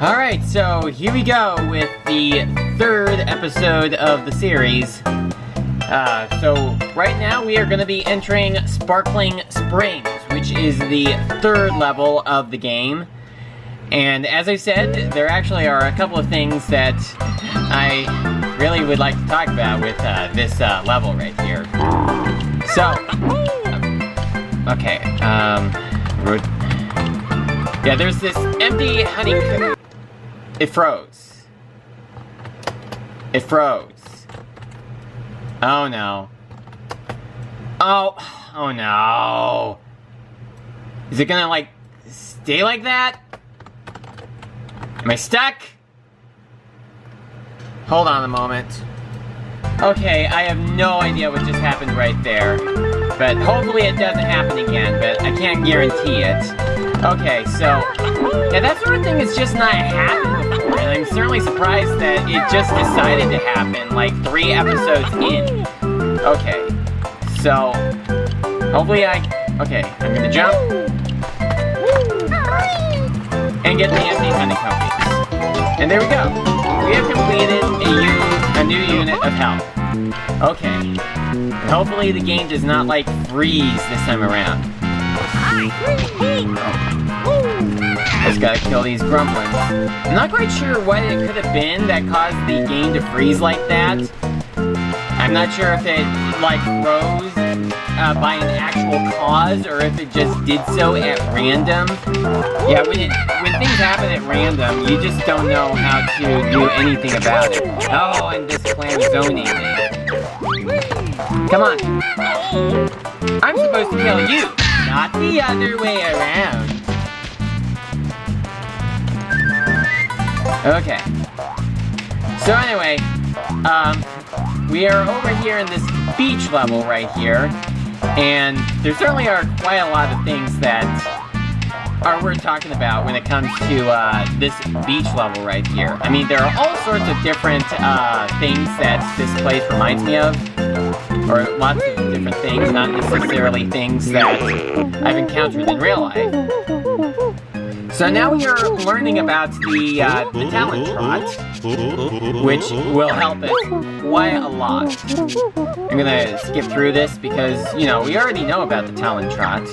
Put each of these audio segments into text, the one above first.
Alright, so here we go with the third episode of the series. So right now we are going to be entering Sparkling Springs, which is the third level of the game. And as I said, there actually are a couple of things that I really would like to talk about with this level right here. So, okay, yeah, there's this empty honeycomb. It froze. It froze. Oh no. Oh no. Is it gonna, like, stay like that? Am I stuck? Hold on a moment. Okay, I have no idea what just happened right there. But hopefully it doesn't happen again, but I can't guarantee it. Okay, so, yeah, that sort of thing has just not happened before, and I'm certainly surprised that it just decided to happen, like, 3 episodes in. Okay, so, hopefully okay, I'm gonna jump, and get the empty honeycomb. And there we go. We have completed a new unit of health. Okay, and hopefully the game does not, like, freeze this time around. Just gotta kill these grumblings. I'm not quite sure what it could have been that caused the game to freeze like that. I'm not sure if it, like, froze by an actual cause, or if it just did so at random. Yeah, when things happen at random, you just don't know how to do anything about it. Oh, and this clam zoning me. Come on. I'm supposed to kill you, not the other way around. Okay. So anyway, we are over here in this beach level right here, and there certainly are quite a lot of things that are worth talking about when it comes to this beach level right here. I mean, there are all sorts of different things that this place reminds me of, or lots of different things, not necessarily things that I've encountered in real life. So now we are learning about the talent trot, which will help us quite a lot. I'm gonna skip through this because, you know, we already know about the talent trot.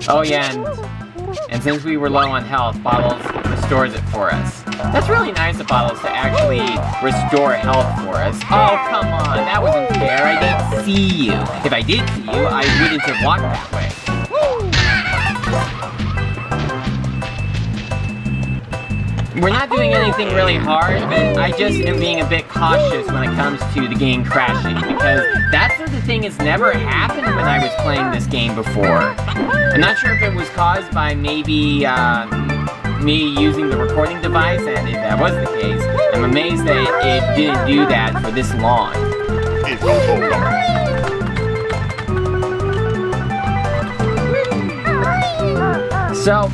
Oh yeah, and since we were low on health, Bottles restores it for us. That's really nice of Bottles to actually restore health for us. Oh, come on, that wasn't fair. I didn't see you. If I did see you, I wouldn't have walked that way. We're not doing anything really hard, but I just am being a bit cautious when it comes to the game crashing, because that sort of thing has never happened when I was playing this game before. I'm not sure if it was caused by maybe me using the recording device, and if that was the case, I'm amazed that it didn't do that for this long. So,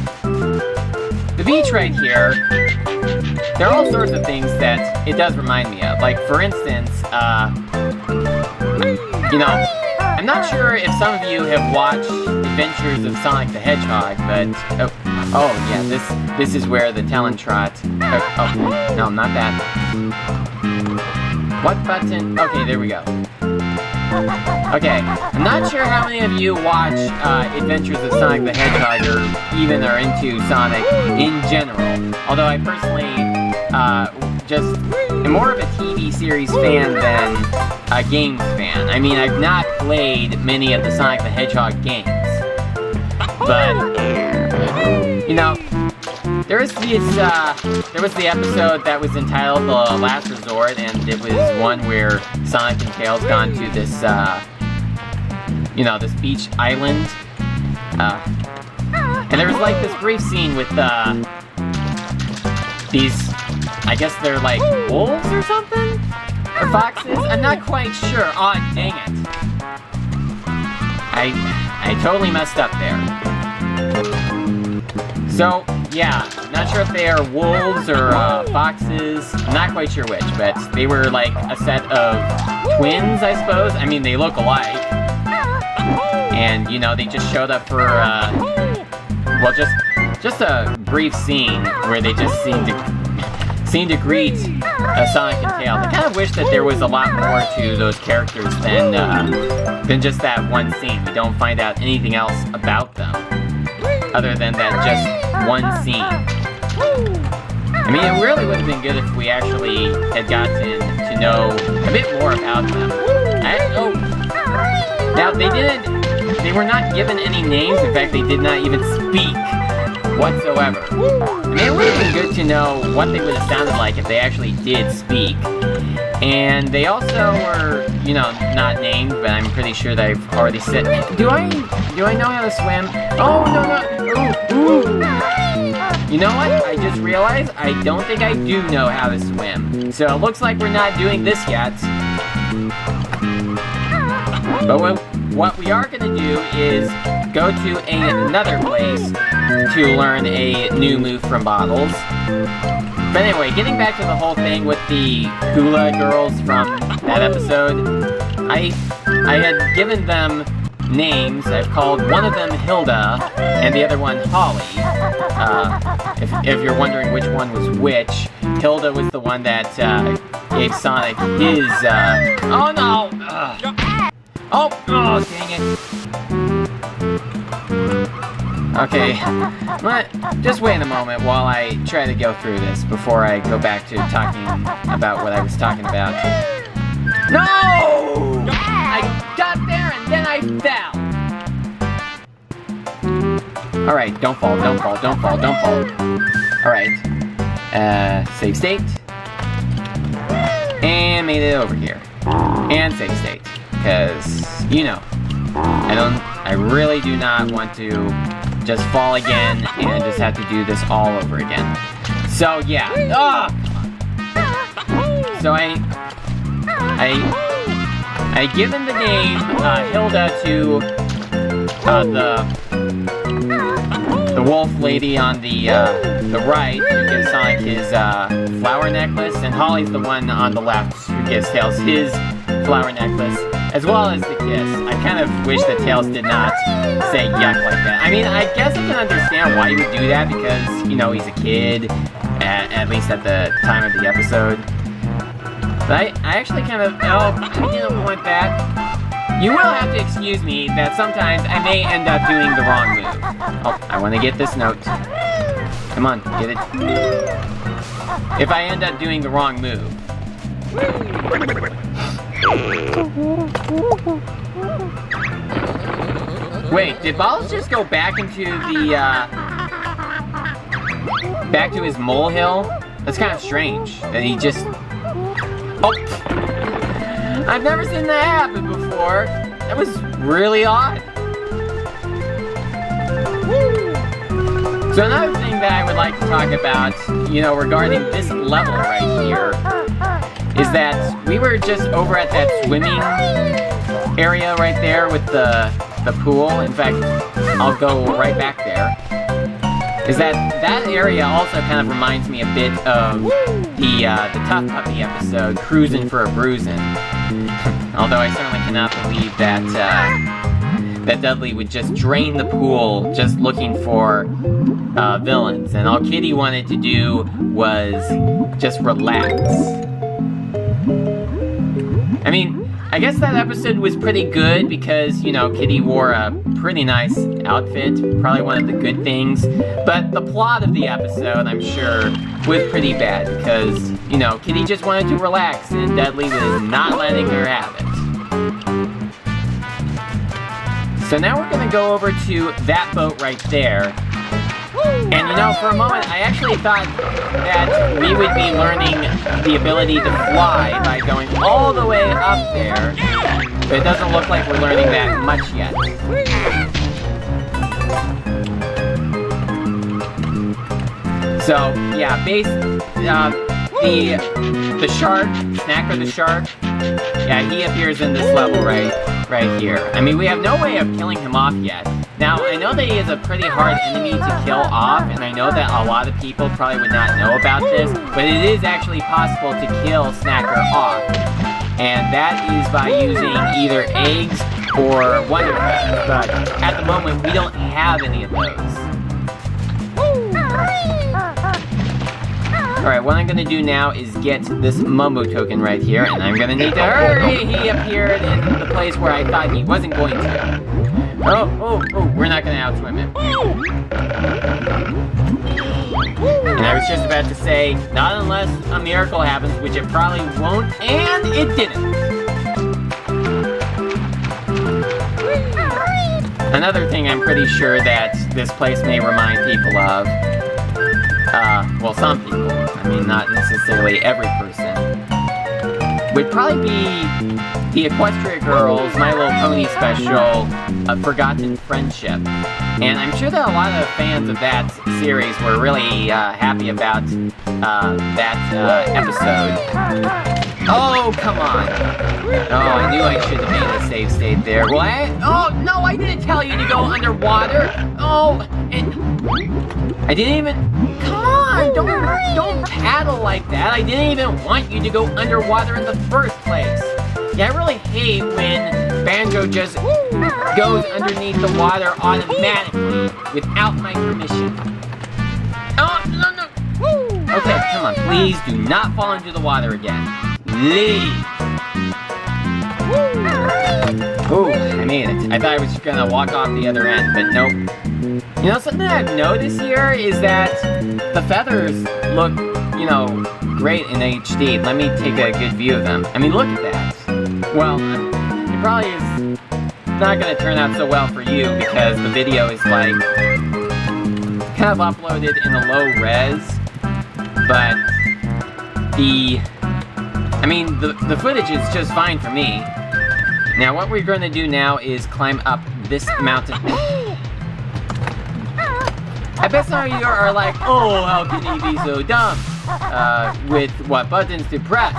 the beach right here, there are all sorts of things that it does remind me of. Like, for instance, you know, I'm not sure if some of you have watched Adventures of Sonic the Hedgehog, but, oh yeah, this is where the talent trot, oh, no, not that. What button? Okay, there we go. Okay, I'm not sure how many of you watch Adventures of Sonic the Hedgehog or even are into Sonic in general. Although I personally just am more of a TV series fan than a games fan. I mean, I've not played many of the Sonic the Hedgehog games. But, you know, there was the episode that was entitled The Last Resort, and it was one where Sonic and Tails gone to this, you know, this beach island. And there was like this brief scene with, these, I guess they're like wolves or something? Or foxes? I'm not quite sure. Aw, dang it. I totally messed up there. So, yeah, not sure if they are wolves or foxes. I'm not quite sure which, but they were like a set of twins, I suppose. I mean, they look alike. And, you know, they just showed up for, well, just just a brief scene where they just seem to greet Sonic and Tails. I kind of wish that there was a lot more to those characters than just that one scene. We don't find out anything else about them other than that just one scene. I mean, it really would have been good if we actually had gotten to know a bit more about them. Now, they were not given any names. In fact, they did not even speak whatsoever. I mean, it would have been good to know what they would have sounded like if they actually did speak. And they also were, you know, not named, but I'm pretty sure that I've already said. Do I know how to swim? Oh, no. Ooh. You know what? I just realized I don't think I do know how to swim. So it looks like we're not doing this yet. But what we are going to do is go to another place to learn a new move from Bottles. But anyway, getting back to the whole thing with the hula girls from that episode, I had given them names. I've called one of them Hilda and the other one Holly. If you're wondering which one was which, Hilda was the one that gave Sonic his. Oh no! Oh, dang it. Okay, just wait a moment while I try to go through this before I go back to talking about what I was talking about. No! I got there and then I fell. Alright, don't fall. Alright, save state. And made it over here. And save state. Because, you know, I really do not want to just fall again and just have to do this all over again. So, yeah. So I given the name Hilda to the wolf lady on the right, who gives Sonic his flower necklace, and Holly's the one on the left who gives Tails his flower necklace, as well as the kiss. I kind of wish that Tails did not say yuck like that. I mean, I guess I can understand why he would do that, because, you know, he's a kid, at least at the time of the episode. But I actually kind of, I didn't want that. You will have to excuse me that sometimes I may end up doing the wrong move. Oh, I want to get this note. Come on, get it. If I end up doing the wrong move. Wait, did Bottles just go back into the, back to his molehill? That's kind of strange, that he just... Oh! I've never seen that happen before. That was really odd. So another thing that I would like to talk about, you know, regarding this level right here, is that we were just over at that swimming area right there with the pool. In fact, I'll go right back there. Is that area also kind of reminds me a bit of the Tough Puppy episode, Cruisin' for a Bruisin'. Although I certainly cannot believe that that Dudley would just drain the pool just looking for villains, and all Kitty wanted to do was just relax. I mean, I guess that episode was pretty good because, you know, Kitty wore a pretty nice outfit, probably one of the good things. But the plot of the episode, I'm sure, was pretty bad because, you know, Kitty just wanted to relax and Dudley was not letting her have it. So now we're going to go over to that boat right there. And, you know, for a moment, I actually thought that we would be learning the ability to fly by going all the way up there. But it doesn't look like we're learning that much yet. So, yeah, the shark, Snacker the shark, yeah, he appears in this level right here. I mean, we have no way of killing him off yet. Now, I know that he is a pretty hard enemy to kill off, and I know that a lot of people probably would not know about this, but it is actually possible to kill Snacker off. And that is by using either eggs or Wonder Crabs, but at the moment we don't have any of those. Alright, what I'm gonna do now is get this Mumbo token right here, and I'm gonna need to hurry! He appeared in the place where I thought he wasn't going to. Oh, we're not gonna outswim him. And I was just about to say, not unless a miracle happens, which it probably won't, and it didn't. Another thing I'm pretty sure that this place may remind people of, well, some people, I mean, not necessarily every person, would probably be the Equestria Girls' My Little Pony special, Forgotten Friendship. And I'm sure that a lot of fans of that series were really happy about that episode. Oh, come on. Oh, I knew I should have made a save state there. Well, oh, no, I didn't tell you to go underwater. Oh, and I didn't even... Come on, don't paddle like that. I didn't even want you to go underwater in the first place. Yeah, I really hate when Banjo just goes underneath the water automatically without my permission. Oh, no. Okay, come on, please do not fall into the water again. Leave. Ooh, I made it. I thought I was gonna walk off the other end, but nope. You know, something I've noticed here is that the feathers look, you know, great in HD. Let me take a good view of them. I mean, look at that. Well, it probably is not gonna turn out so well for you because the video is like kind of uploaded in a low res, but the footage is just fine for me. Now what we're going to do now is climb up this mountain. I bet some of you are like, oh, how can he be so dumb? With what buttons to press?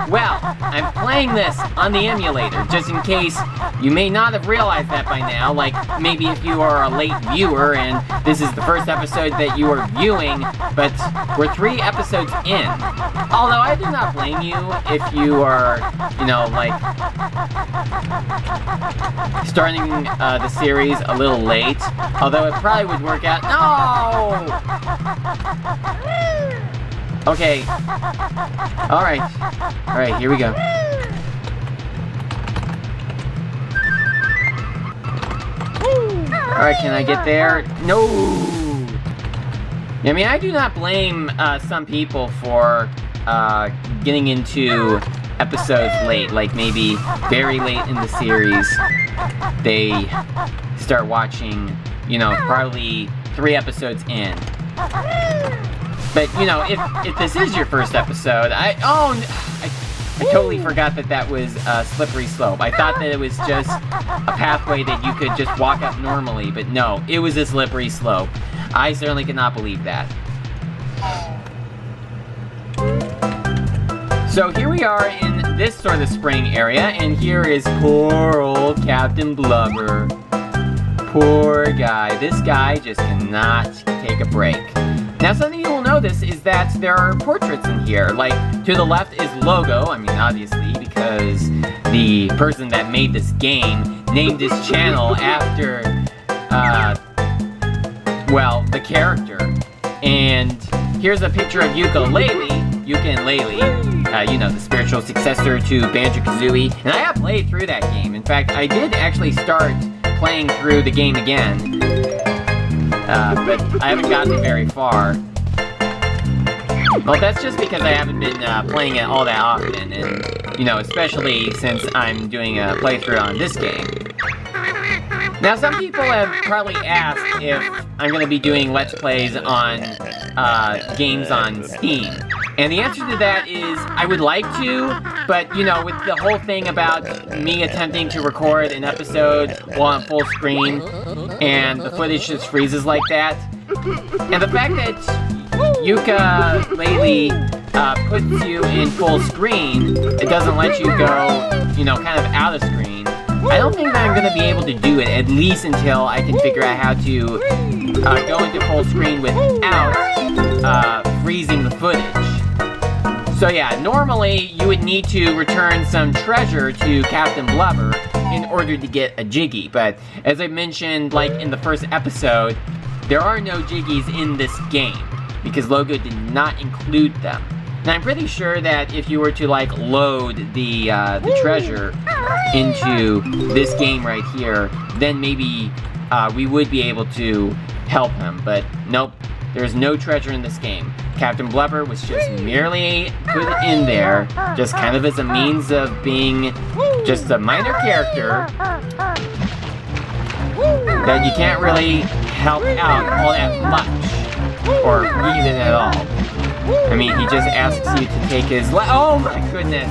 Well, I'm playing this on the emulator, just in case you may not have realized that by now, like maybe if you are a late viewer and this is the first episode that you are viewing, but we're 3 episodes in. Although I do not blame you if you are, you know, like, starting the series a little late, although it probably would work out. No! Okay. Alright, here we go. Alright, can I get there? No! I mean, I do not blame some people for getting into episodes late, like maybe very late in the series. They start watching, you know, probably 3 episodes in. But, you know, if this is your first episode, I totally forgot that was a slippery slope. I thought that it was just a pathway that you could just walk up normally, but no, it was a slippery slope. I certainly cannot believe that. So here we are in this sort of spring area, and here is poor old Captain Blubber. Poor guy. This guy just cannot take a break. Now, something you will notice is that there are portraits in here. Like, to the left is Loggo, I mean, obviously, because the person that made this game named his channel after, well, the character. And here's a picture of Ukulele, you know, the spiritual successor to Banjo-Kazooie. And I have played through that game. In fact, I did actually start playing through the game again. But I haven't gotten very far. Well, that's just because I haven't been playing it all that often, and, you know, especially since I'm doing a playthrough on this game. Now, some people have probably asked if I'm going to be doing Let's Plays on games on Steam. And the answer to that is, I would like to, but, you know, with the whole thing about me attempting to record an episode while on full screen, and the footage just freezes like that, and the fact that Ukulele puts you in full screen, it doesn't let you go, you know, kind of out of screen, I don't think that I'm going to be able to do it, at least until I can figure out how to go into full screen without freezing the footage. So yeah, normally you would need to return some treasure to Captain Blubber in order to get a Jiggy, but as I mentioned, like in the first episode, there are no Jiggies in this game. because Loggo did not include them. And I'm pretty sure that if you were to like load the treasure into this game right here, then maybe we would be able to help him. But nope, there's no treasure in this game. Captain Blubber was just merely put in there, just kind of as a means of being just a minor character that you can't really help out all that much, or even at all. I mean, he just asks you to take his oh my goodness!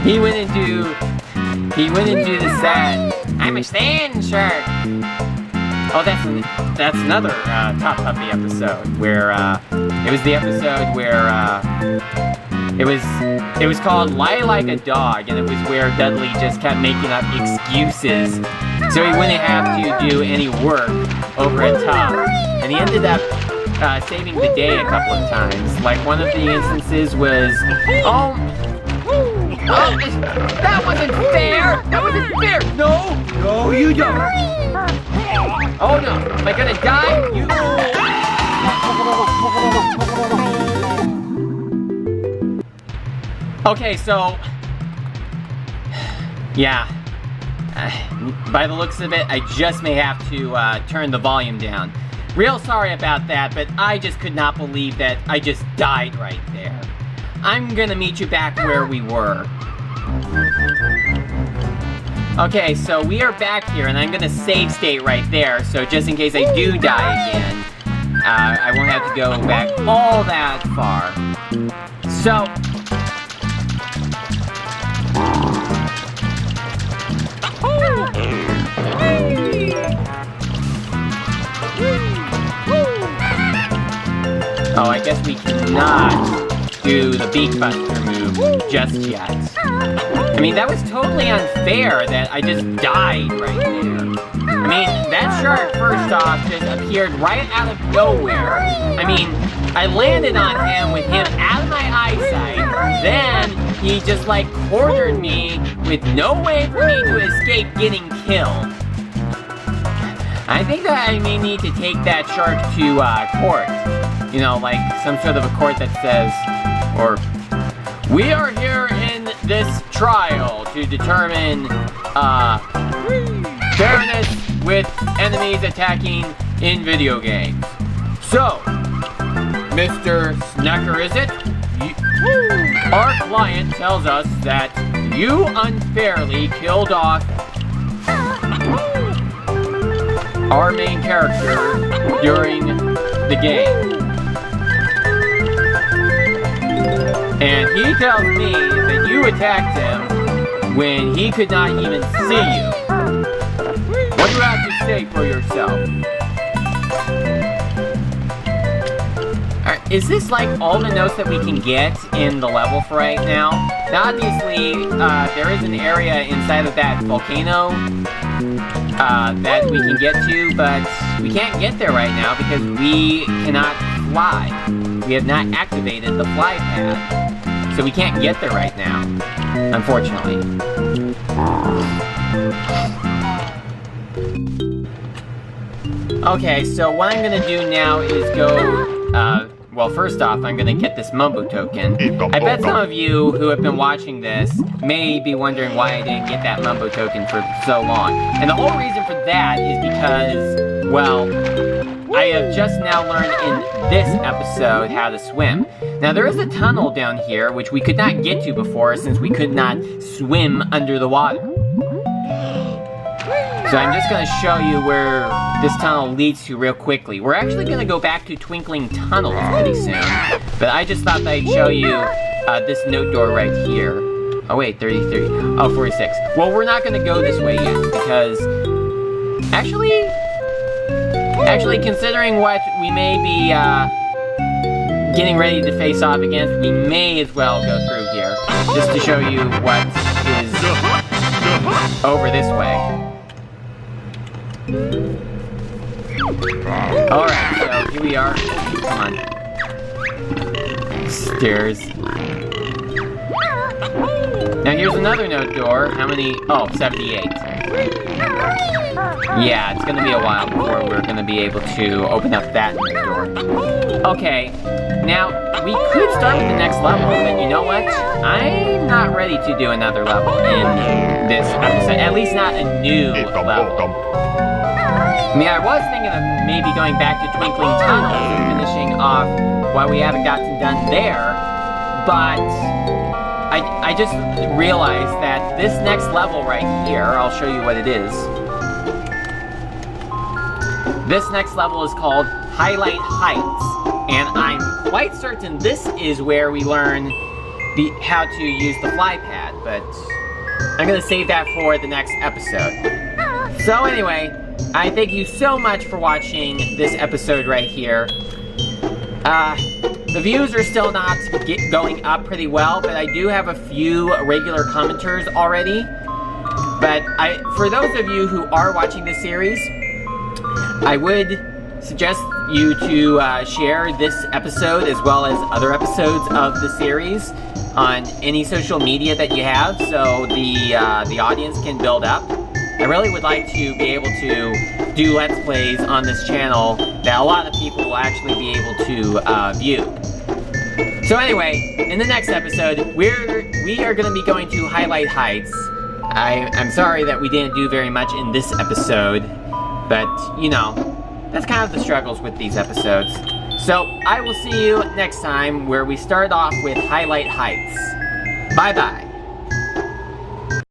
He went into the sand. I'm a sand shark. Oh, that's another Top Puppy episode where it was the episode where it was called Lie Like a Dog, and it was where Dudley just kept making up excuses so he wouldn't have to do any work over at Top, and he ended up saving the day a couple of times. Like one of the instances was that wasn't fair! That wasn't fair! No, you don't! Oh no, am I gonna die? Okay, so... yeah. By the looks of it, I just may have to turn the volume down. Real sorry about that, but I just could not believe that I just died right there. I'm gonna meet you back where we were. Okay, so we are back here, and I'm gonna save state right there, so just in case I do die again, I won't have to go back all that far. So... oh, I guess we cannot do the Beak Buster move just yet. I mean, that was totally unfair that I just died right there. I mean, that shark, first off, just appeared right out of nowhere. I mean, I landed on him with him out of my eyesight. Then, he just, like, cornered me with no way for me to escape getting killed. I think that I may need to take that shark to, court. You know, like, some sort of a court that says, or, we are here in this trial to determine, fairness with enemies attacking in video games. So, Mr. Snacker, is it? Our client tells us that you unfairly killed off our main character during the game. And he tells me that you attacked him when he could not even see you. What do you have to say for yourself? Is this like all the notes that we can get in the level for right now? Now obviously, there is an area inside of that volcano that we can get to, but we can't get there right now because we cannot fly. We have not activated the fly pad, so we can't get there right now, unfortunately. Okay, so what I'm gonna do now is go, well, first off, I'm gonna get this Mumbo token. I bet some of you who have been watching this may be wondering why I didn't get that Mumbo token for so long. And the whole reason for that is because, well, I have just now learned in this episode how to swim. Now, there is a tunnel down here, which we could not get to before since we could not swim under the water. So I'm just going to show you where this tunnel leads to real quickly. We're actually going to go back to Twinkling Tunnels pretty soon. But I just thought that I'd show you this note door right here. Oh wait, 33. Oh, 46. Well, we're not going to go this way yet because... Actually, considering what we may be getting ready to face off against, we may as well go through here. Just to show you what is over this way. Alright, so here we are. Come on. Stairs. Now here's another note door. How many? Oh, 78. Yeah, it's gonna be a while before we're gonna be able to open up that door. Okay, now we could start with the next level, but you know what? I'm not ready to do another level in this episode, at least not a new level. I mean, I was thinking of maybe going back to Twinkling Tunnels and finishing off what we haven't gotten done there, but I just realized that this next level right here, I'll show you what it is. This next level is called Highlight Heights, and I'm quite certain this is where we learn how to use the fly pad, but I'm gonna save that for the next episode. So anyway, I thank you so much for watching this episode right here. The views are still not going up pretty well, but I do have a few regular commenters already. But for those of you who are watching this series, I would suggest you to share this episode as well as other episodes of the series on any social media that you have, so the audience can build up. I really would like to be able to do Let's Plays on this channel that a lot of people will actually be able to view. So anyway, in the next episode, we are going to be going to Highlight Heights. I'm sorry that we didn't do very much in this episode, but, you know, that's kind of the struggles with these episodes. So, I will see you next time where we start off with Highlight Heights. Bye-bye.